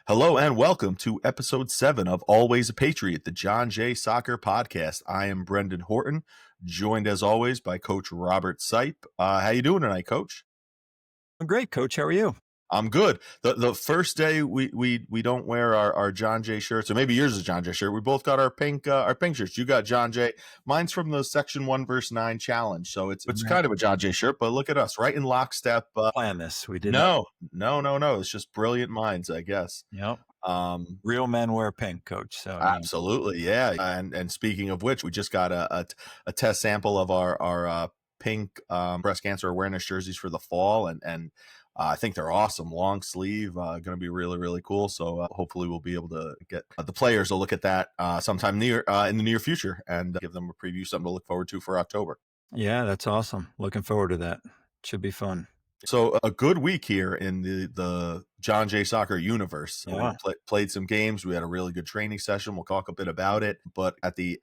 Hello and welcome to episode 7 of Always a Patriot, the John Jay Soccer Podcast. I am Brendan Horton, joined as always by Coach Robert Seipp. How you doing tonight, Coach? I'm great, Coach. How are you? I'm good. The first day we don't wear our John Jay shirts, or maybe yours is a John Jay shirt. We both got our pink shirts. You got John Jay. Mine's from the Section 1 verse 9 challenge, so it's kind of a John Jay shirt. But look at us, right in lockstep. Plan this. We did No. It's just brilliant minds, I guess. Yep. Real men wear pink, Coach. So Absolutely, yeah. And speaking of which, we just got a test sample of our pink breast cancer awareness jerseys for the fall, and I think they're awesome. Long sleeve, going to be really, really cool. So hopefully we'll be able to get the players to look at that sometime in the near future and give them a preview, something to look forward to for October. Yeah, that's awesome. Looking forward to that. Should be fun. So a good week here in the John Jay Soccer universe. Yeah. We played some games. We had a really good training session. We'll talk a bit about it. But at the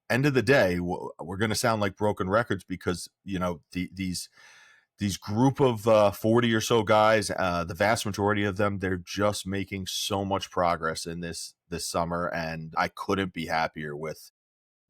end of the day, we're going to sound like broken records because these group of 40 or so guys, the vast majority of them, they're just making so much progress in this summer, and I couldn't be happier with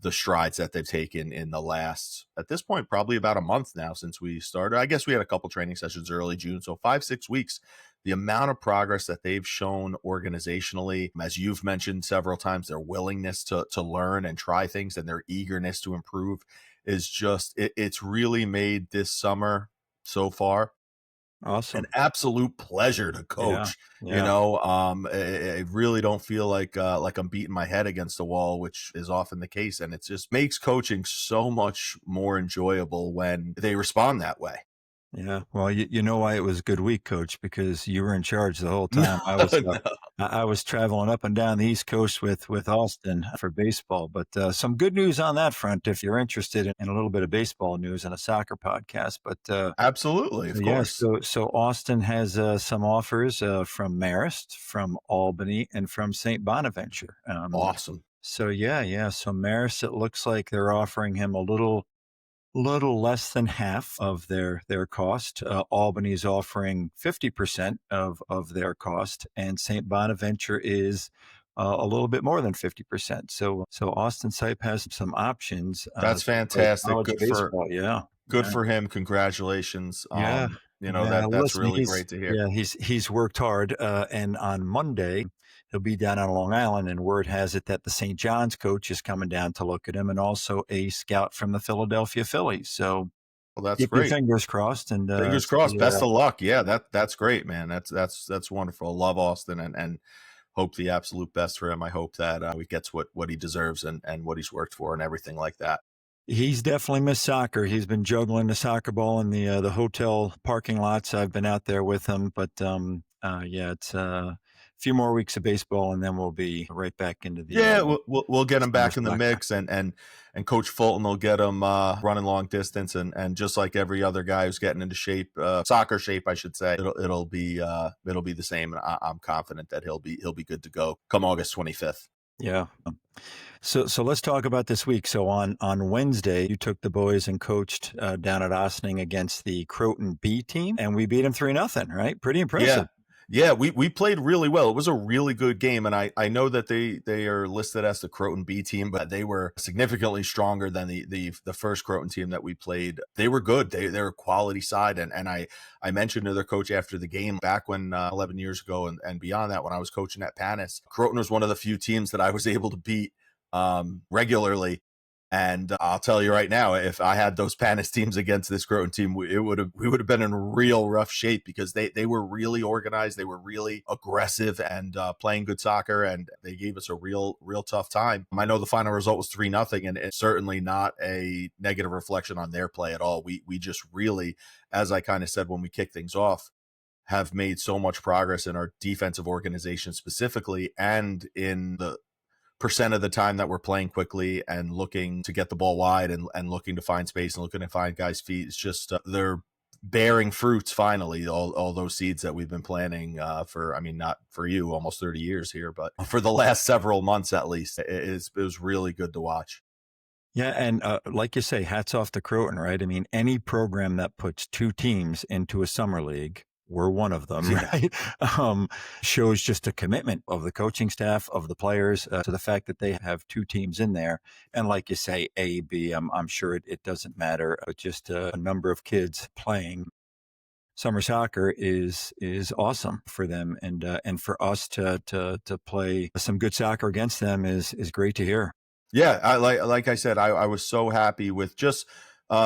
the strides that they've taken in the last, at this point, probably about a month now since we started. I guess we had a couple training sessions early June, so 5-6 weeks. The amount of progress that they've shown organizationally, as you've mentioned several times, their willingness to learn and try things and their eagerness to improve is just, it's really made this summer so far Awesome. an absolute pleasure to coach. Yeah. I really don't feel like I'm beating my head against the wall, which is often the case, and it just makes coaching so much more enjoyable when they respond that way. Yeah. Well, you know why it was a good week, Coach, because you were in charge the whole time. No. I was traveling up and down the East Coast with Austin for baseball. But some good news on that front if you're interested in a little bit of baseball news and a soccer podcast. But Absolutely, of yeah, course. so Austin has some offers from Marist, from Albany, and from St. Bonaventure. Awesome. So yeah. So Marist, it looks like they're offering him a little less than half of their cost. Albany's offering 50% of their cost, and St. Bonaventure is a little bit more than 50%. So Austin Seipp has some options. That's To play fantastic. college baseball. Good for him. Congratulations. Yeah. Yeah, That's listen, really great to hear. he's worked hard, and on Monday he'll be down on Long Island, and word has it that the St. John's coach is coming down to look at him, and also a scout from the Philadelphia Phillies. So Well, that's keep your great. fingers crossed, and Fingers crossed. Best of luck. Yeah, that's great, man. That's wonderful. I love Austin and hope the absolute best for him. I hope that he gets what he deserves and what he's worked for and everything like that. he's definitely missed soccer. He's been juggling the soccer ball in the hotel parking lots. I've been out there with him, but it's a few more weeks of baseball, and then we'll be right back into the We'll get him back in the soccer. mix, and Coach Fulton will get him running long distance, and just like every other guy who's getting into shape, soccer shape, I should say, it'll be the same. And I'm confident that he'll be good to go come August 25th. Yeah. So let's talk about this week. So on Wednesday, you took the boys and coached down at Ossining against the Croton B team, and we beat them 3-0, right? Pretty impressive. Yeah, we played really well. It was a really good game, and I know that they are listed as the Croton B team, but they were significantly stronger than the first Croton team that we played. They were good. They're a quality side, and I mentioned to their coach after the game back when 11 years ago and beyond that when I was coaching at Panis, Croton was one of the few teams that I was able to beat regularly. And I'll tell you right now, if I had those Panis teams against this Croton team, we would have been in real rough shape because they were really organized, they were really aggressive and playing good soccer, and they gave us a real tough time. I know the final result was 3-0, and it's certainly not a negative reflection on their play at all. We just really, as I kind of said when we kicked things off, have made so much progress in our defensive organization specifically, and in the percent of the time that we're playing quickly and looking to get the ball wide and looking to find space and looking to find guys' feet. It's just they're bearing fruits finally, all those seeds that we've been planting for, I mean, not for you, almost 30 years here, but for the last several months at least. It was really good to watch. Yeah, and like you say, hats off to Croton, right? I mean, any program that puts two teams into a summer league we're one of them, Yeah. right? Um, Shows just a commitment of the coaching staff, of the players, to the fact that they have two teams in there. And like you say, A, B, I'm sure it doesn't matter. Just a number of kids playing summer soccer is awesome for them, and for us to play some good soccer against them is great to hear. Yeah, like I said, I was so happy with just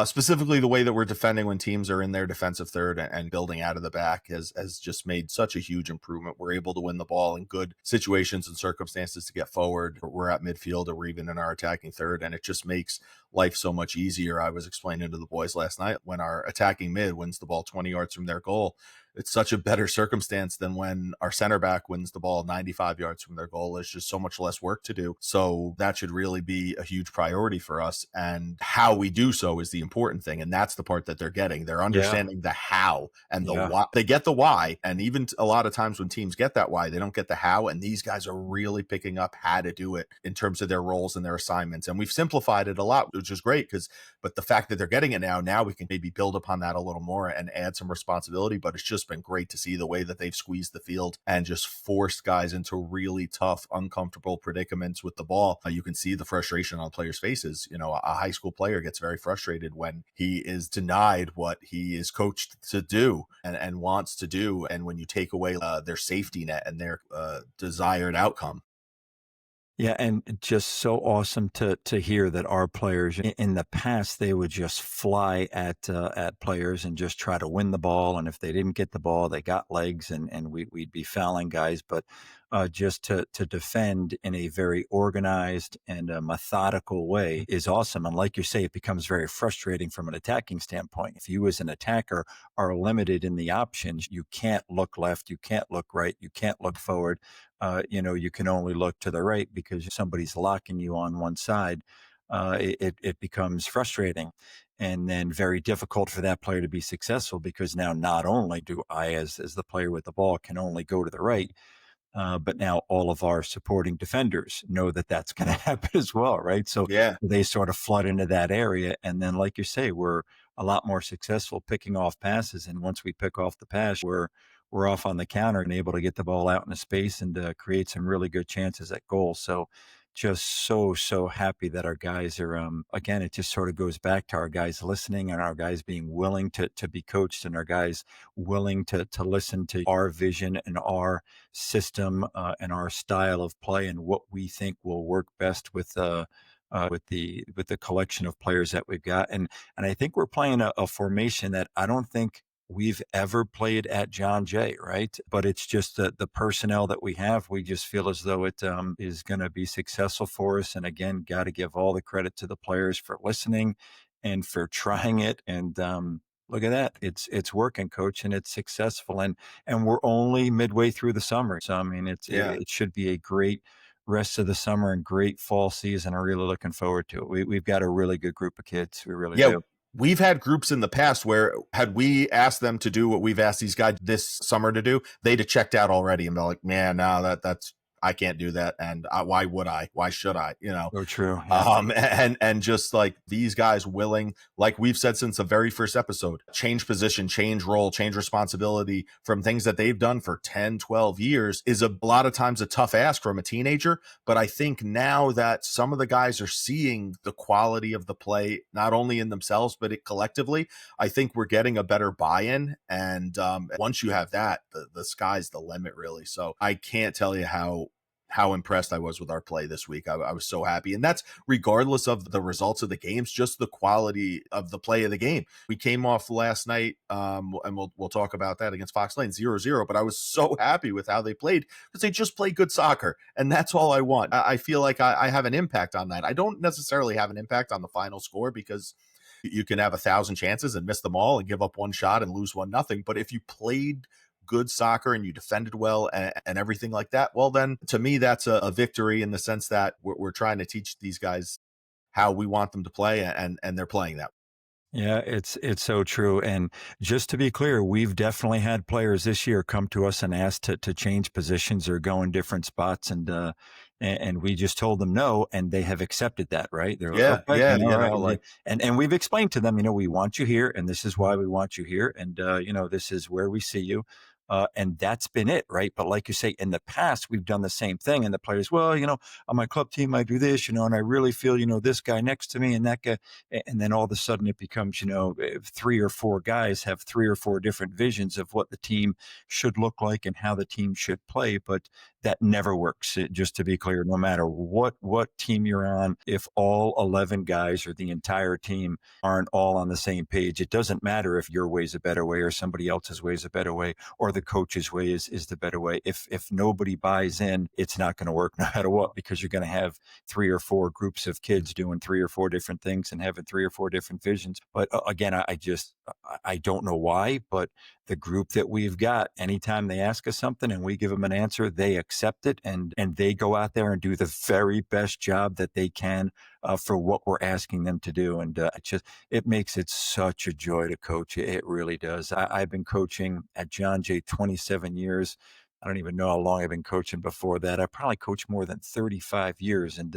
specifically the way that we're defending when teams are in their defensive third and building out of the back has just made such a huge improvement. We're able to win the ball in good situations and circumstances to get forward. We're at midfield or we're even in our attacking third, and it just makes life so much easier. I was explaining to the boys last night, when our attacking mid wins the ball 20 yards from their goal, it's such a better circumstance than when our center back wins the ball 95 yards from their goal. There's just so much less work to do. So that should really be a huge priority for us. And how we do so is the important thing. And that's the part that they're getting. They're Yeah, understanding the how and the yeah. why. They get the why. And even a lot of times when teams get that why, they don't get the how. And these guys are really picking up how to do it in terms of their roles and their assignments. And we've simplified it a lot, which is great but the fact that they're getting it now we can maybe build upon that a little more and add some responsibility. But it's just been great to see the way that they've squeezed the field and just forced guys into really tough, uncomfortable predicaments with the ball. You can see the frustration on players' faces. A high school player gets very frustrated when he is denied what he is coached to do and wants to do. And when you take away their safety net and their desired outcome. Yeah, and just so awesome to hear that our players in the past they would just fly at players and just try to win the ball, and if they didn't get the ball, they got legs, and we'd be fouling guys. But just to defend in a very organized and a methodical way is awesome. And like you say, it becomes very frustrating from an attacking standpoint. If you as an attacker are limited in the options, you can't look left, you can't look right, you can't look forward. You can only look to the right because somebody's locking you on one side. It becomes frustrating, and then very difficult for that player to be successful, because now not only do I, as the player with the ball, can only go to the right, but now all of our supporting defenders know that that's going to happen as well, right? So Yeah. they sort of flood into that area, and then, like you say, we're a lot more successful picking off passes. And once we pick off the pass, we're off on the counter and able to get the ball out into space and create some really good chances at goal. So just so happy that our guys are again, it just sort of goes back to our guys listening and our guys being willing to be coached, and our guys willing to listen to our vision and our system, and our style of play, and what we think will work best with the collection of players that we've got. And I think we're playing a formation that I don't think we've ever played at John Jay, right? But it's just the personnel that we have. We just feel as though it is going to be successful for us. And again, got to give all the credit to the players for listening and for trying it. And look at that, it's working, coach, and it's successful. And we're only midway through the summer, so I mean, Yeah. it should be a great rest of the summer and great fall season. I'm really looking forward to it. We've got a really good group of kids. We really Yeah, do. we've had groups in the past where had we asked them to do what we've asked these guys this summer to do, they'd have checked out already and be like, "Man, no, that's I can't do that, and why would I? Why should I?" So true. Yeah. And just like these guys willing, like we've said since the very first episode, change position, change role, change responsibility from things that they've done for 10, 12 years is a lot of times a tough ask from a teenager. But I think now that some of the guys are seeing the quality of the play, not only in themselves, but collectively, I think we're getting a better buy-in. And once you have that, the sky's the limit, really. So I can't tell you how impressed I was with our play this week. I was so happy. And that's regardless of the results of the games, just the quality of the play of the game. We came off last night, and we'll talk about that, against Fox Lane 0-0, but I was so happy with how they played because they just play good soccer. And that's all I want. I feel like I have an impact on that. I don't necessarily have an impact on the final score because you can have 1,000 chances and miss them all and give up one shot and lose 1-0. But if you played good soccer and you defended well and everything like that, well, then to me, that's a victory in the sense that we're trying to teach these guys how we want them to play, and they're playing that. Yeah, it's so true. And just to be clear, we've definitely had players this year come to us and ask to change positions or go in different spots, and we just told them no, and they have accepted that, right? They're like, Yeah, okay, yeah, all right, like and we've explained to them, we want you here, and this is why we want you here, and this is where we see you. And that's been it, right? But like you say, in the past, we've done the same thing. And the players, well, on my club team, I do this, and I really feel, this guy next to me and that guy. And then all of a sudden it becomes, if 3 or 4 guys have 3 or 4 different visions of what the team should look like and how the team should play. But that never works. Just to be clear, no matter what team you're on, if all 11 guys or the entire team aren't all on the same page, it doesn't matter if your way is a better way or somebody else's way is a better way or the coach's way is the better way. If nobody buys in, it's not going to work no matter what, because you're going to have 3 or 4 groups of kids doing 3 or 4 different things and having 3 or 4 different visions. But again, I don't know why, but the group that we've got, anytime they ask us something and we give them an answer, they accept it, and they go out there and do the very best job that they can for what we're asking them to do. And it makes it such a joy to coach. It really does. I've been coaching at John Jay 27 years. I don't even know how long I've been coaching before that. I probably coached more than 35 years, and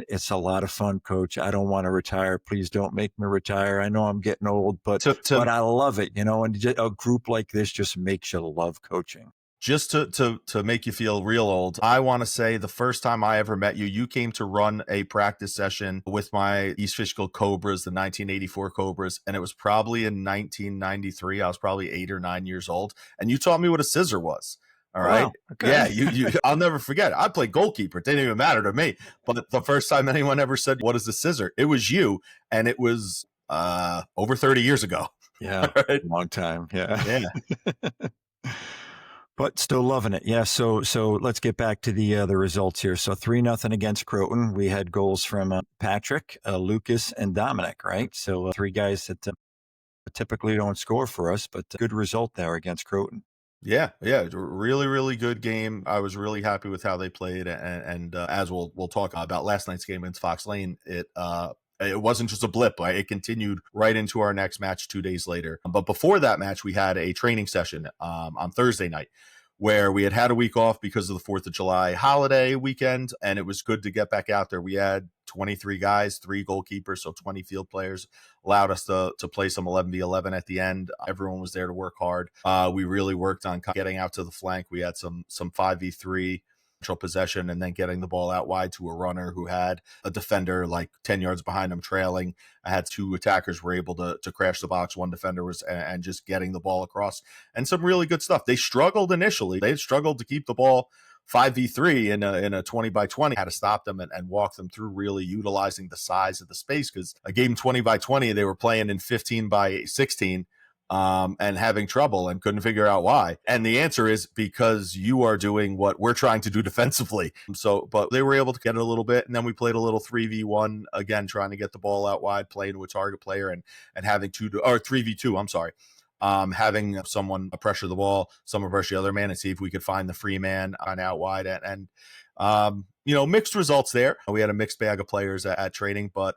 it's a lot of fun, coach. I don't want to retire. Please don't make me retire. I know I'm getting old, but to I love it, and a group like this just makes you love coaching. just to make you feel real old, I want to say the first time I ever met you, you came to run a practice session with my East Fishkill Cobras, the 1984 Cobras, and it was probably in 1993. I was probably 8 or 9 years old, and you taught me what a scissor was. All Oh, right. wow. Yeah, Okay. you I'll never forget it. I played goalkeeper. It didn't even matter to me. But the first time anyone ever said, "What is a scissor?" It was you, and it was over 30 years ago. Yeah. All right. Long time. Yeah. Yeah. But still loving it. Yeah. So let's get back to the results here. So 3-0 against Croton. We had goals from Patrick, Lucas, and Dominic. Right. So 3 guys that typically don't score for us, but good result there against Croton. Yeah, yeah, really, really good game. I was really happy with how they played, and as we'll talk about last night's game against Fox Lane, it wasn't just a blip. It continued right into our next match 2 days later. But before that match, we had a training session on Thursday night where we had a week off because of the 4th of July holiday weekend, and it was good to get back out there. We had 23 guys, 3 goalkeepers, so 20 field players, allowed us to play some 11v11 at the end. Everyone was there to work hard. We really worked on getting out to the flank. We had some 5v3 possession and then getting the ball out wide to a runner who had a defender like 10 yards behind him trailing. I had 2 attackers were able to crash the box. One defender was, and just getting the ball across, and some really good stuff. They struggled initially. They struggled to keep the ball 5v3 in a 20x20. Had to stop them and walk them through, really utilizing the size of the space, because a game 20x20, they were playing in 15x16 and having trouble and couldn't figure out why. And the answer is because you are doing what we're trying to do defensively. So, but they were able to get it a little bit. And then we played a little 3v1 again, trying to get the ball out wide, playing to a target player and having 3v2, I'm sorry. Having someone pressure the ball, someone pressure the other man, and see if we could find the free man on out wide. And mixed results there. We had a mixed bag of players at training, but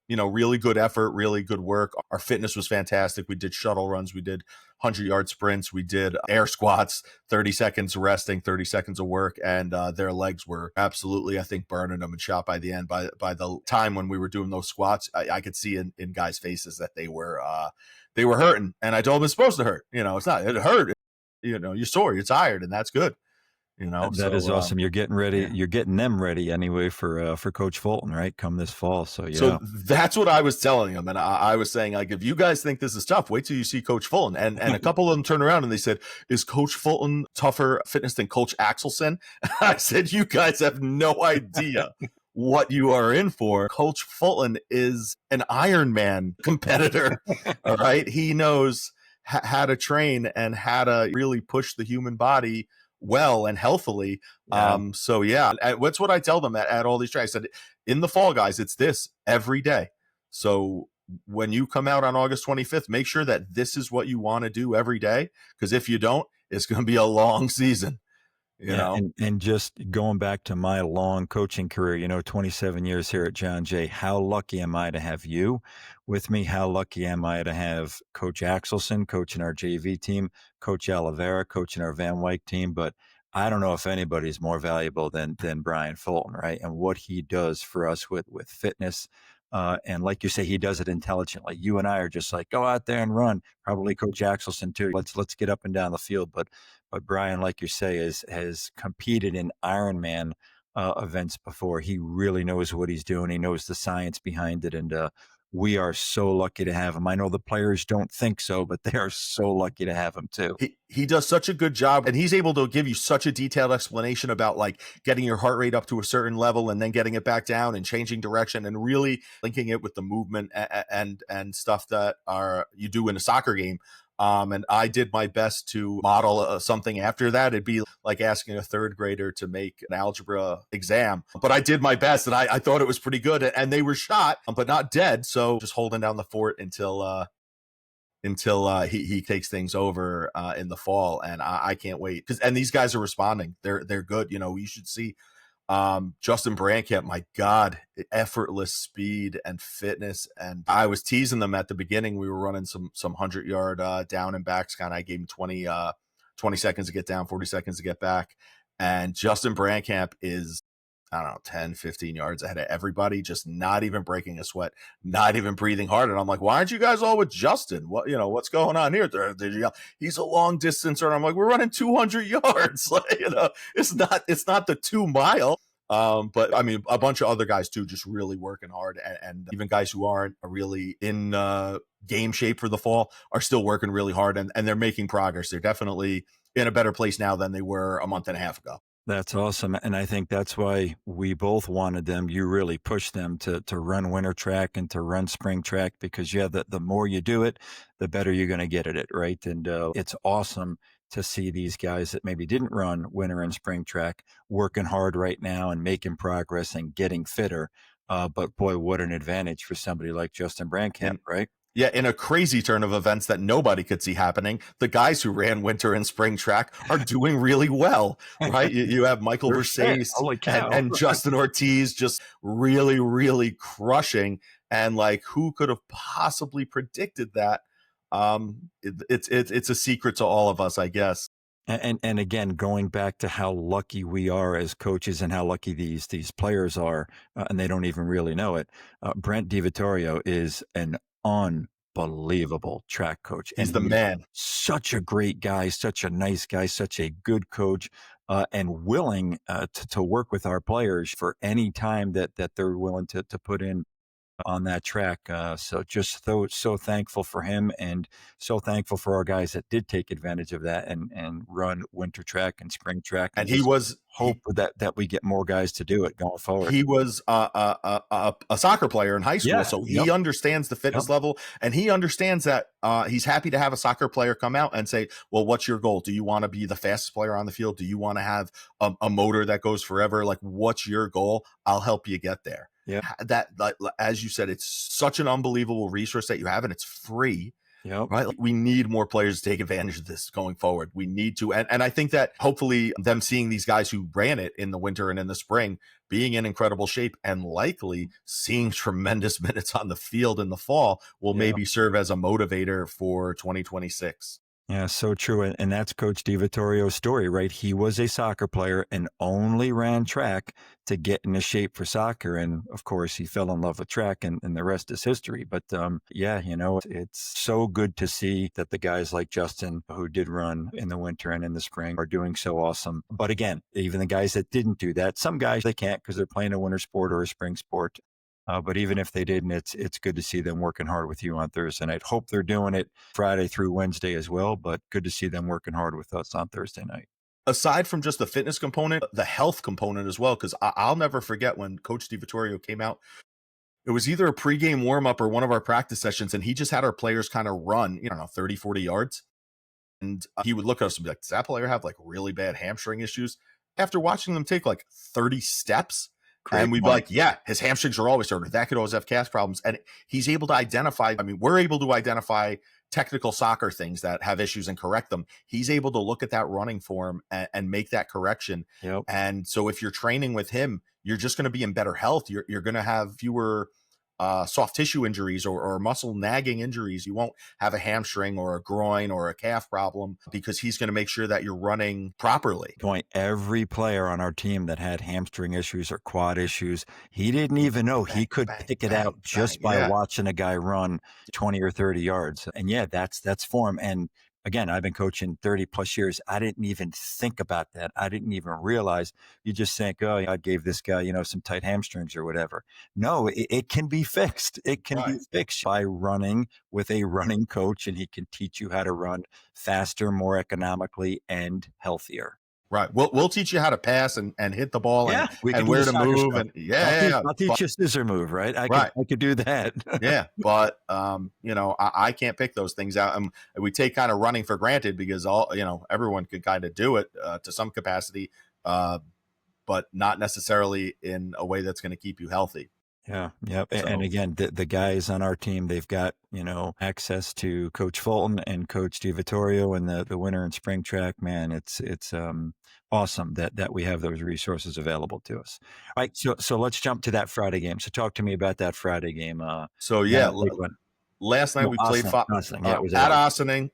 really good effort, really good work. Our fitness was fantastic. We did shuttle runs, we did 100-yard sprints, we did air squats, 30 seconds resting, 30 seconds of work, and their legs were absolutely, I think, burning them and shot by the end. By the time when we were doing those squats, I could see in guys' faces that they were hurting. And I told them it's supposed to hurt. It's not. It hurt. You're sore, you're tired, and that's good. That is awesome. You're getting ready. Yeah. You're getting them ready anyway for Coach Fulton, right? Come this fall. So yeah. So that's what I was telling them. And I was saying, like, if you guys think this is tough, wait till you see Coach Fulton. And a couple of them turned around and they said, is Coach Fulton tougher fitness than Coach Axelson? I said, you guys have no idea what you are in for. Coach Fulton is an Ironman competitor. All right. He knows how to train and how to really push the human body well and healthily. Yeah. So yeah, that's what I tell them at all these trainings. I said, in the fall, guys, it's this every day. So when you come out on August 25th, make sure that this is what you want to do every day. Because if you don't, it's going to be a long season. you Yeah, know? and just going back to my long coaching career, 27 years here at John Jay, how lucky am I to have you with me? How lucky am I to have Coach Axelson coaching our JV team, Coach Oliveira coaching our Van Wyck team? But I don't know if anybody's more valuable than Brian Fulton, right? And what he does for us with fitness. And like you say, he does it intelligently. You and I are just like, go out there and run. Probably Coach Axelson too. Let's get up and down the field. But Brian, like you say, has competed in Ironman events before. He really knows what he's doing. He knows the science behind it, and we are so lucky to have him. I know the players don't think so, but they are so lucky to have him too. He does such a good job, and he's able to give you such a detailed explanation about like getting your heart rate up to a certain level and then getting it back down and changing direction and really linking it with the movement and stuff that are you do in a soccer game. And I did my best to model something after that. It'd be like asking a third grader to make an algebra exam, but I did my best, and I thought it was pretty good. And they were shot, but not dead. So just holding down the fort until he takes things over in the fall, and I can't wait and these guys are responding. They're good. You should see Justin Brandcamp. My God, effortless speed and fitness. And I was teasing them at the beginning. We were running some 100-yard down and backs kind of. I gave him 20 seconds to get down, 40 seconds to get back. And Justin Brandcamp is, I don't know, 10, 15 yards ahead of everybody, just not even breaking a sweat, not even breathing hard. And I'm like, why aren't you guys all with Justin? What's going on here? He's a long distancer. And I'm like, we're running 200 yards. It's not the 2 mile. But I mean, a bunch of other guys too, just really working hard. And even guys who aren't really in game shape for the fall are still working really hard, and they're making progress. They're definitely in a better place now than they were a month and a half ago. That's awesome. And I think that's why we both wanted them. You really pushed them to run winter track and to run spring track because, yeah, the more you do it, the better you're going to get at it, right? And it's awesome to see these guys that maybe didn't run winter and spring track working hard right now and making progress and getting fitter. But boy, what an advantage for somebody like Justin Brandcamp, right? Yeah, in a crazy turn of events that nobody could see happening, the guys who ran winter and spring track are doing really well, right? You have Michael Versace and Justin Ortiz just really, really crushing. And like, who could have possibly predicted that? It's a secret to all of us, I guess. And again, going back to how lucky we are as coaches and how lucky these players are, and they don't even really know it. Brent DiVittorio is an unbelievable track coach. He's And the man. such a great guy, such a nice guy, such a good coach, and willing to work with our players for any time that they're willing to put in on that track. So just so thankful for him and so thankful for our guys that did take advantage of that and run winter track and spring track. And he was hope that we get more guys to do it going forward. He was a soccer player in high school, so he understands the fitness level, and he understands that he's happy to have a soccer player come out and say, well, what's your goal? Do you want to be the fastest player on the field? Do you want to have a motor that goes forever? Like, what's your goal? I'll help you get there. Yeah. That, as you said, it's such an unbelievable resource that you have, and it's free. Yep. Right. Like, we need more players to take advantage of this going forward. We need to. And I think that hopefully them seeing these guys who ran it in the winter and in the spring being in incredible shape and likely seeing tremendous minutes on the field in the fall will maybe serve as a motivator for 2026. Yeah, so true. And that's Coach DiVittorio's story, right? He was a soccer player and only ran track to get into shape for soccer. And of course, he fell in love with track and the rest is history. But yeah, it's so good to see that the guys like Justin, who did run in the winter and in the spring, are doing so awesome. But again, even the guys that didn't do that, some guys, they can't because they're playing a winter sport or a spring sport. But even if they didn't, it's good to see them working hard with you on Thursday night. Hope they're doing it Friday through Wednesday as well, but good to see them working hard with us on Thursday night. Aside from just the fitness component, the health component as well, because I'll never forget when Coach DiVittorio came out. It was either a pregame warm-up or one of our practice sessions, and he just had our players kind of run, 30, 40 yards. And he would look at us and be like, does that player have like really bad hamstring issues? After watching them take like 30 steps, and we'd be like, yeah, his hamstrings are always sore. That could always have calf problems. And he's able to identify, we're able to identify technical soccer things that have issues and correct them. He's able to look at that running form and make that correction. Yep. And so if you're training with him, you're just going to be in better health. You're going to have fewer soft tissue injuries or muscle nagging injuries. You won't have a hamstring or a groin or a calf problem because he's going to make sure that you're running properly. Point. Every player on our team that had hamstring issues or quad issues, he didn't even know he could pick it out just by watching a guy run 20 or 30 yards. And yeah, that's form. And again, I've been coaching 30 plus years. I didn't even think about that. I didn't even realize. You just think, oh, I gave this guy, some tight hamstrings or whatever. No, it can be fixed. It can be fixed by running with a running coach, and he can teach you how to run faster, more economically, and healthier. Right. We'll teach you how to pass and hit the ball and where to move. And I'll teach you a scissor move, right? I could do that. Yeah. But, I can't pick those things out. And we take kind of running for granted because everyone can kind of do it to some capacity, but not necessarily in a way that's going to keep you healthy. Yeah. Yep. So, and again, the guys on our team, they've got, access to Coach Fulton and Coach DiVittorio and the winter and spring track. Man, it's awesome that we have those resources available to us. All right. So let's jump to that Friday game. So talk to me about that Friday game. Last night we played at Ossining.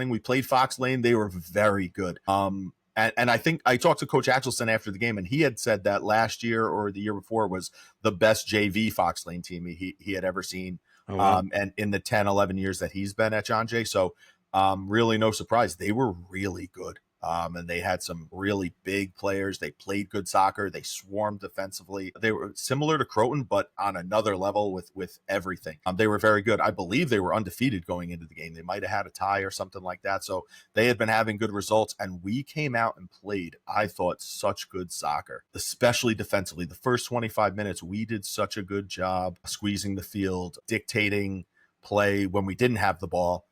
We played Fox Lane. They were very good. And I think I talked to Coach Atchison after the game, and he had said that last year or the year before was the best JV Fox Lane team he had ever seen. Oh, wow. And in the 10, 11 years that he's been at John Jay. So really no surprise. They were really good. And they had some really big players. They played good soccer. They swarmed defensively. They were similar to Croton, but on another level with everything. They were very good. I believe they were undefeated going into the game. They might have had a tie or something like that. So they had been having good results. And we came out and played, I thought, such good soccer, especially defensively. The first 25 minutes, we did such a good job squeezing the field, dictating play when we didn't have the ball.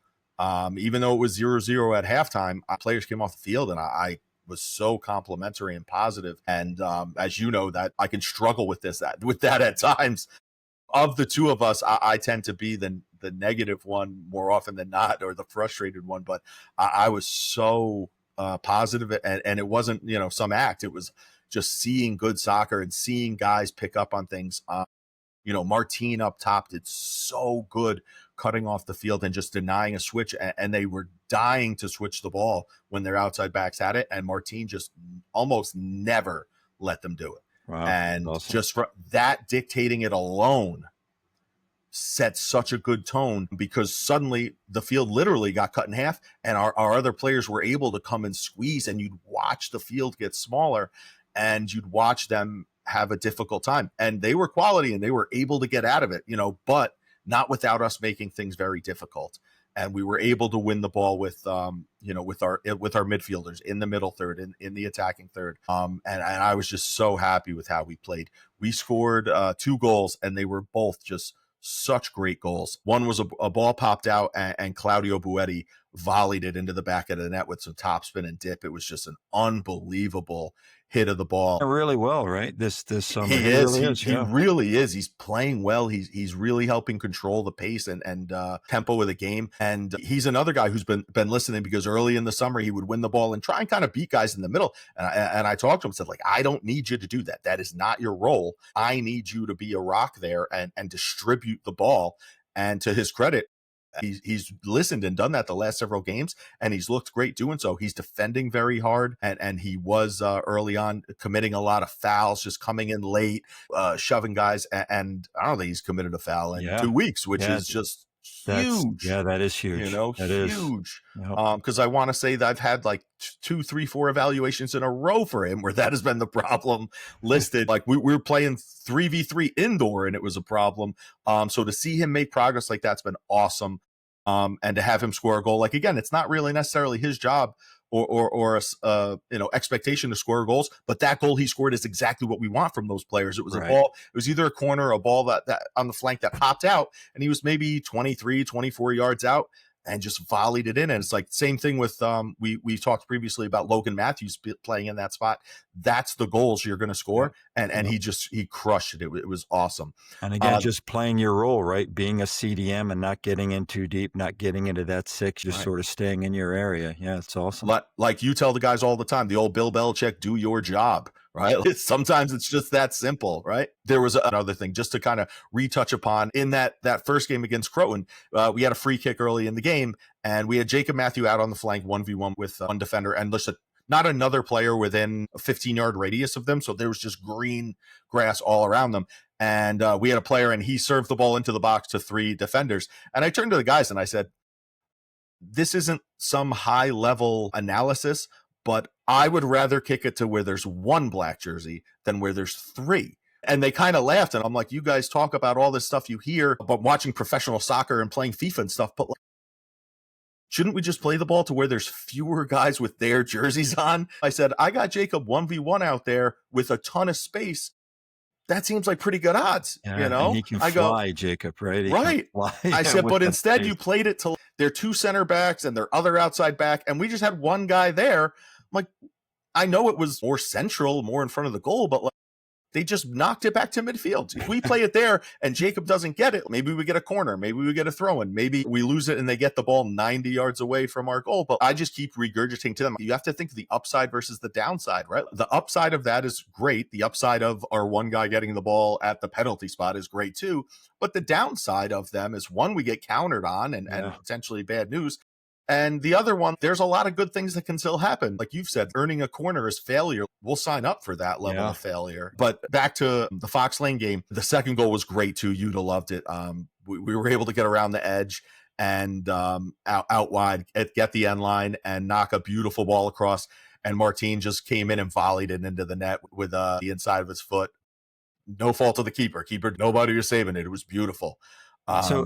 Even though it was 0-0 at halftime, players came off the field and I was so complimentary and positive. And as you know, that I can struggle with that at times. Of the two of us, I tend to be the negative one more often than not, or the frustrated one. But I was so positive, and it wasn't some act. It was just seeing good soccer and seeing guys pick up on things. Martine up top did so good cutting off the field and just denying a switch. And they were dying to switch the ball when their outside backs had it. And Martine just almost never let them do it. Wow, and awesome. Just for that, dictating it alone set such a good tone, because suddenly the field literally got cut in half and our other players were able to come and squeeze, and you'd watch the field get smaller and you'd watch them have a difficult time. And they were quality and they were able to get out of it, but not without us making things very difficult. And we were able to win the ball with our midfielders in the middle third, in the attacking third. And I was just so happy with how we played. We scored 2 goals, and they were both just such great goals. One was a ball popped out, and Claudio Buetti volleyed it into the back of the net with some topspin and dip. It was just an unbelievable hit of the ball. Really well, right? This summer. He is. He really is. He's playing well. He's really helping control the pace and tempo of the game. And he's another guy who's been listening, because early in the summer he would win the ball and try and kind of beat guys in the middle. And I talked to him and said, I don't need you to do that. That is not your role. I need you to be a rock there and distribute the ball. And to his credit, he's listened and done that the last several games, and he's looked great doing so. He's defending very hard, and he was early on committing a lot of fouls, just coming in late, shoving guys. And I don't think he's committed a foul in 2 weeks, which is just huge. That is huge. That is huge. Because I want to say that I've had 2, 3, 4 evaluations in a row for him where that has been the problem listed. We were playing 3v3 indoor and it was a problem. So to see him make progress like that's been awesome. And to have him score a goal, again, it's not really necessarily his job or expectation to score goals, but that goal he scored is exactly what we want from those players. It was a ball. It was either a corner or a ball that on the flank that popped out, and he was maybe 23, 24 yards out. and just volleyed it in. And it's like same thing with we talked previously about Logan Matthews playing in that spot. That's the goals you're going to score, and he crushed it. It was awesome. And again, just playing your role, right? Being a CDM and not getting in too deep, not getting into that six, just sort of staying in your area. Yeah, it's awesome. Like you tell the guys all the time, the old Bill Belichick, do your job, right? Sometimes it's just that simple, right? There was another thing just to kind of retouch upon in that first game against Croton. We had a free kick early in the game, and we had Jacob Matthew out on the flank 1v1 with one defender, and listen, not another player within a 15-yard radius of them. So there was just green grass all around them. And we had a player, and he served the ball into the box to 3 defenders. And I turned to the guys and I said, this isn't some high-level analysis, but I would rather kick it to where there's 1 black jersey than where there's 3. And they kind of laughed. And I'm like, you guys talk about all this stuff you hear about watching professional soccer and playing FIFA and stuff, but shouldn't we just play the ball to where there's fewer guys with their jerseys on? I said, I got Jacob 1v1 out there with a ton of space. That seems like pretty good odds, you know? And he can fly, Jacob, right? Right. I said, but instead you played it to their 2 center backs and their other outside back, and we just had 1 guy there. I'm like, I know it was more central, more in front of the goal, but they just knocked it back to midfield. If we play it there and Jacob doesn't get it, maybe we get a corner, maybe we get a throw in, maybe we lose it and they get the ball 90 yards away from our goal. But I just keep regurgitating to them, you have to think of the upside versus the downside, right? The upside of that is great. The upside of our 1 guy getting the ball at the penalty spot is great too. But the downside of them is, 1, we get countered on and potentially bad news. And the other one, there's a lot of good things that can still happen. Like you've said, earning a corner is failure. We'll sign up for that level of failure. But back to the Fox Lane game, the second goal was great too. You'd have loved it. We were able to get around the edge and out wide, get the end line and knock a beautiful ball across. And Martin just came in and volleyed it into the net with the inside of his foot. No fault of the keeper. Nobody was saving it. It was beautiful.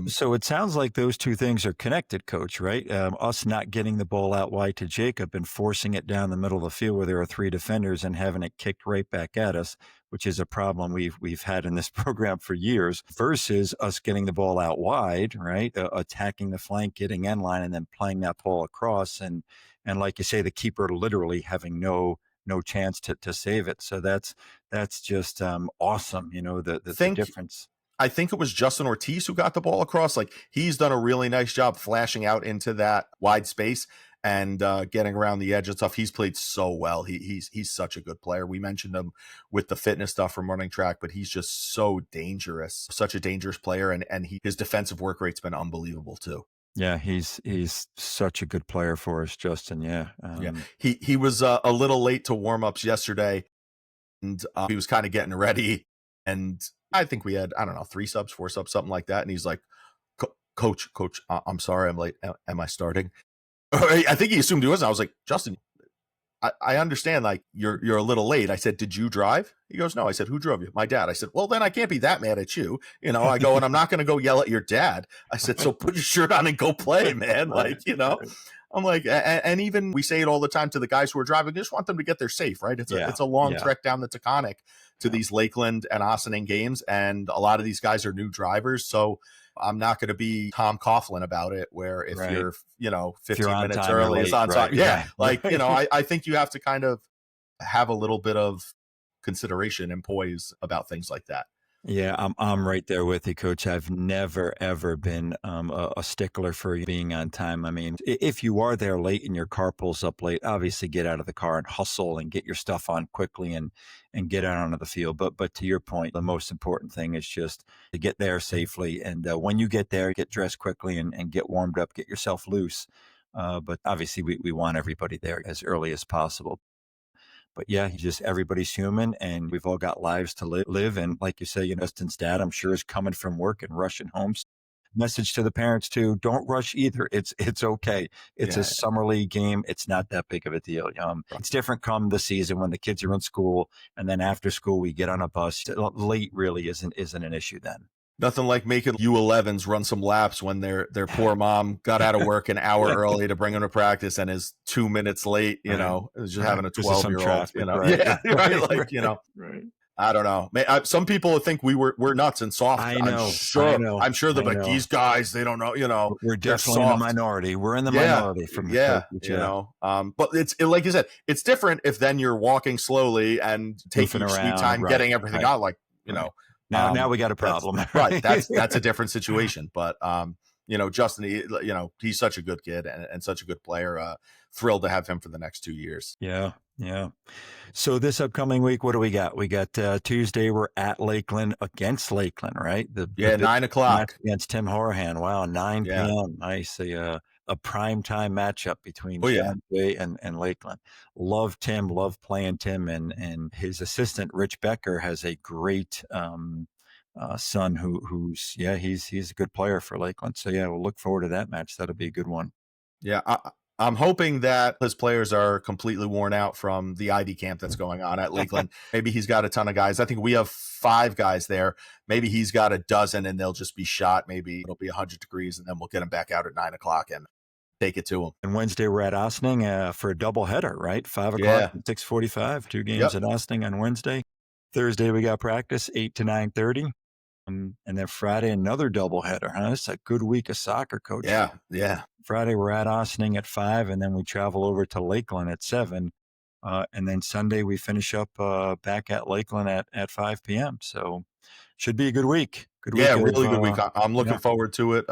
So it sounds like those 2 things are connected, Coach, right? Us not getting the ball out wide to Jacob and forcing it down the middle of the field where there are 3 defenders and having it kicked right back at us, which is a problem we've had in this program for years, versus us getting the ball out wide, right? Attacking the flank, getting end line, and then playing that ball across. And like you say, the keeper literally having no chance to save it. So that's just awesome, the difference. I think it was Justin Ortiz who got the ball across. Like, he's done a really nice job flashing out into that wide space and getting around the edge and stuff. He's played so well. He's such a good player. We mentioned him with the fitness stuff from running track, but he's just so dangerous, such a dangerous player. And his defensive work rate's been unbelievable too. Yeah, he's such a good player for us, Justin. Yeah. He was a little late to warm-ups yesterday, and he was kind of getting ready. And I think we had, 3 subs, 4 subs, something like that. And he's like, Coach, I'm sorry, I'm late. Am I starting? I think he assumed he was. I was like, Justin, I understand, like, you're a little late. I said, did you drive? He goes, no. I said, who drove you? My dad. I said, well, then I can't be that mad at you. I go, and I'm not going to go yell at your dad. I said, so put your shirt on and go play, man. Like, I'm like, and even we say it all the time to the guys who are driving, just want them to get there safe, right? It's a long trek down the Taconic to these Lakeland and Ossining games. And a lot of these guys are new drivers. So I'm not going to be Tom Coughlin about it, where if you're, 15 minutes early, it's on time. Yeah. Like, I think you have to kind of have a little bit of consideration and poise about things like that. Yeah, I'm right there with you, Coach. I've never, ever been a stickler for being on time. I mean, if you are there late and your car pulls up late, obviously get out of the car and hustle and get your stuff on quickly and get out onto the field. But to your point, the most important thing is just to get there safely. And when you get there, get dressed quickly and get warmed up, get yourself loose. But obviously, we want everybody there as early as possible. But yeah, just everybody's human and we've all got lives to live. And like you say, Justin's dad, I'm sure, is coming from work and rushing home. Message to the parents too, don't rush either. It's okay. It's a summer league game. It's not that big of a deal. It's different come the season when the kids are in school, and then after school we get on a bus. Late really isn't an issue then. Nothing like making U11s run some laps when their poor mom got out of work an hour early to bring them to practice and is 2 minutes late, it was just having a 12-year-old, Right. Yeah, right. Like, Right. I don't know. Some people think we're nuts and soft. I know, I'm sure I like know. these guys, they don't know, We're they're definitely in the soft. minority. We're in the Yeah, minority from the yeah, coaches. Yeah, but like you said, it's different if then you're walking slowly and taking goofing your sweet around. time, Right, getting everything right, out, like, right. Now um, we got a that's problem. right. Right? That's a different situation. But Justin, he's such a good kid and such a good player. Thrilled to have him for the next 2 years. Yeah, yeah. So this upcoming week, what do we got? We got Tuesday. We're at Lakeland against Lakeland, right? The Yeah, big nine match o'clock. against Tim Horahan. Wow, 9 Yeah. p.m. Nice. A prime time matchup between Oh yeah. John Jay and Lakeland. Love Tim. Love playing Tim, and his assistant Rich Becker has a great son who's he's a good player for Lakeland. So yeah, we'll look forward to that match. That'll be a good one. Yeah, I'm hoping that his players are completely worn out from the ID camp that's going on at Lakeland. Maybe he's got a ton of guys. I think we have 5 guys there. Maybe he's got a dozen and they'll just be shot. Maybe it'll be 100 degrees and then we'll get him back out at 9 o'clock and take it to him. And Wednesday we're at Ossining for a doubleheader, right? 5 o'clock Yeah. and 6:45. 2 games Yep. at Ossining on Wednesday. Thursday we got practice 8 to 9:30. And then Friday another doubleheader. Huh? It's a good week of soccer, Coach. Yeah. Yeah. Friday we're at Ossining at 5, and then we travel over to Lakeland at 7. And then Sunday we finish up back at Lakeland at 5 p.m. So should be a good week. Good week. Yeah, really good week. I'm looking yeah. forward to it.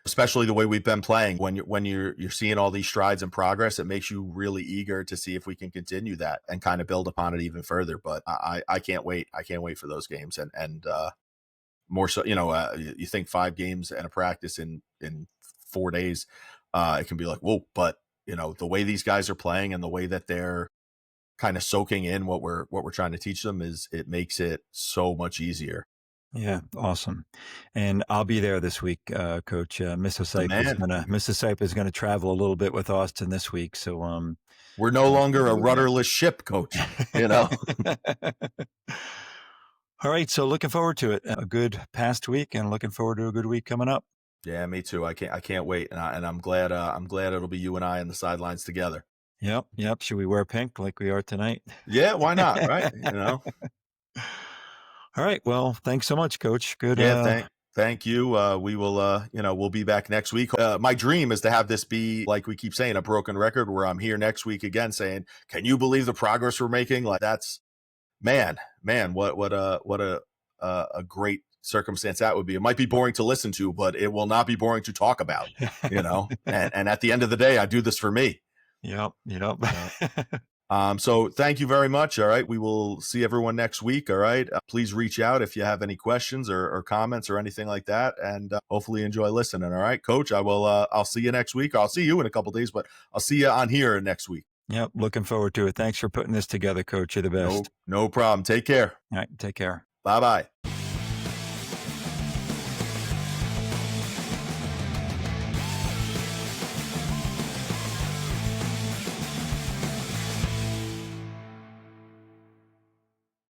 Especially the way we've been playing. When you're seeing all these strides and progress, it makes you really eager to see if we can continue that and kind of build upon it even further. But I can't wait. I can't wait for those games and more so. You think 5 games and a practice in 4 days, it can be like, whoa. But the way these guys are playing and the way that they're kind of soaking in what we're trying to teach them it makes it so much easier. Yeah, awesome. And I'll be there this week, Coach. Mrs. Seipp is gonna travel a little bit with Austin this week. So We're no longer a rudderless ship, Coach. All right, so looking forward to it. A good past week, and looking forward to a good week coming up. Yeah, me too. I can't wait, and I'm glad it'll be you and I on the sidelines together. Yep. Should we wear pink like we are tonight? Yeah, why not? Right? All right. Well, thanks so much, Coach. Good. Yeah, thank you. We will, we'll be back next week. My dream is to have this be, like we keep saying, a broken record where I'm here next week again saying, "Can you believe the progress we're making?" Like that's, man, what a great circumstance that would be. It might be boring to listen to, but it will not be boring to talk about. And at the end of the day, I do this for me. Yep. So thank you very much. All right. We will see everyone next week. All right. Please reach out if you have any questions or comments or anything like that. And hopefully enjoy listening. All right, Coach, I'll see you next week. I'll see you in a couple of days, but I'll see you on here next week. Yep. Looking forward to it. Thanks for putting this together, Coach. You're the best. No problem. Take care. All right. Take care. Bye-bye.